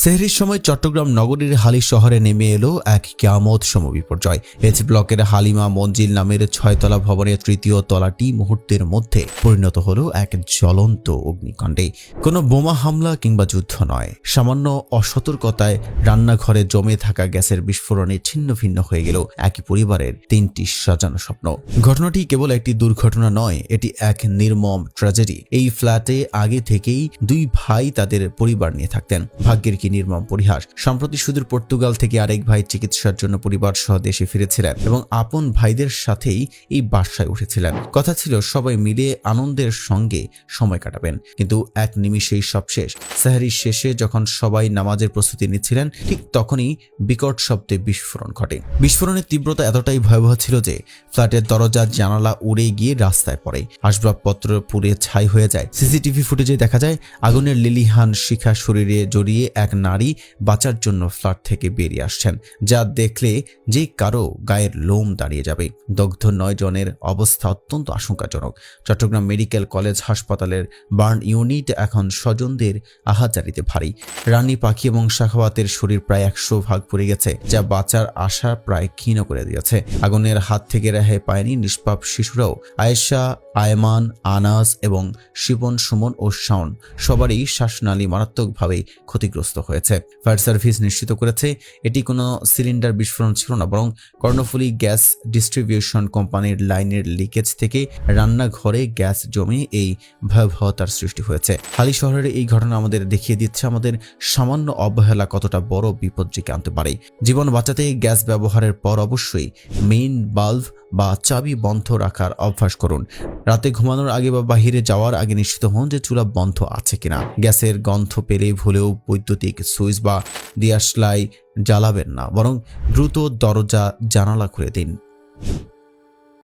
সেহরির সময় চট্টগ্রাম নগরীর হালি শহরে নেমে এলো এক কিয়ামত সম বিপর্যয়। এইচ ব্লকের হালিমা মঞ্জিল নামের 6তলা ভবনের 3য় তলাটি মুহূর্তের মধ্যে পরিণত হলো এক জ্বলন্ত অগ্নিকাণ্ডে। কোনো বোমা হামলা কিংবা যুদ্ধ নয়, সামান্য অসতর্কতায় রান্নাঘরে জমে থাকা গ্যাসের বিস্ফোরণে ছিন্ন ভিন্ন হয়ে গেল একই পরিবারের 3টি সাজানো স্বপ্ন। ঘটনাটি কেবল একটি দুর্ঘটনা নয়, এটি এক নির্মম ট্র্যাজেডি। এই ফ্ল্যাটে আগে থেকেই 2 ভাই তাদের পরিবার নিয়ে থাকতেন। ভাগ্যের কি নির্মম পরিহাস! সম্প্রতি সুদূর পর্তুগাল থেকে আরেক ভাই চিকিৎসার জন্য পরিবার সহ দেশে ফিরেছিলেন এবং আপন ভাইদের সাথেই এই বাসায় উঠেছিলেন। কথা ছিল সবাই মিলে আনন্দের সঙ্গে সময় কাটাবেন, কিন্তু এক নিমিষেই সব শেষ। সেহরির শেষে যখন সবাই নামাজের প্রস্তুতি নিচ্ছিলেন, ঠিক তখনই বিকট শব্দে বিস্ফোরণ ঘটে। বিস্ফোরণের তীব্রতা এতটাই ভয়াবহ ছিল যে ফ্ল্যাটের দরজা জানালা উড়ে গিয়ে রাস্তায় পড়ে, আসবাবপত্র পুড়ে ছাই হয়ে যায়। সিসিটিভি ফুটেজে দেখা যায় আগুনের লিলিহান শিখা শরীরে জড়িয়ে এক নারী বাঁচার জন্য ফ্ল্যাট থেকে বেরিয়ে আসছেন, যা দেখলে যে কারো গায়ের লোম দাঁড়িয়ে যাবে। দগ্ধ 9 জনের অবস্থা অত্যন্ত আশঙ্কাজনক। চট্টগ্রাম মেডিকেল কলেজ হাসপাতালের বার্ন ইউনিট এখন স্বজনদের আহাজারিতে ভারী। রানী পাখি এবং শাখাওয়াতের শরীর প্রায় 100 ভাগ পড়ে গেছে, যা বাঁচার আশা প্রায় ক্ষীণ করে দিয়েছে। আগুনের হাত থেকে রেহাই পায়নি নিষ্পাপ শিশুরাও। আয়েশা, আয়মান, আনাস এবং শিবন, সুমন ও শাওন সবারই শ্বাসনালী মারাত্মকভাবে ক্ষতিগ্রস্ত হয়েছে। ফায়ার সার্ভিস নিশ্চিত করেছে এটি কোনো সিলিন্ডার বিস্ফোরণ ছিল না, বরং কর্ণফুলী গ্যাস ডিস্ট্রিবিউশন কোম্পানির লাইনের লিকেজ থেকে রান্নাঘরে গ্যাস জমে এই ভয়াবহতার সৃষ্টি হয়েছে। হালি শহরের এই ঘটনা আমাদের দেখিয়ে দিচ্ছে আমাদের সামান্য অবহেলা কতটা বড় বিপদ ডেকে আনতে পারে। জীবন বাঁচাতে গ্যাস ব্যবহারের পর অবশ্যই মেইন বাল্ব বা চাবি বন্ধ রাখার অভ্যাস করুন। রাতে ঘুমানোর আগে বা বাহিরে যাওয়ার আগে নিশ্চিত হন যে চুলা বন্ধ আছে কিনা। গ্যাসের গন্ধ পেলে ভুলেও বৈদ্যুতিক সুইচ বা দিয়াশলাই জ্বালাবেন না, বরং দ্রুত দরজা জানালা খুলে দিন।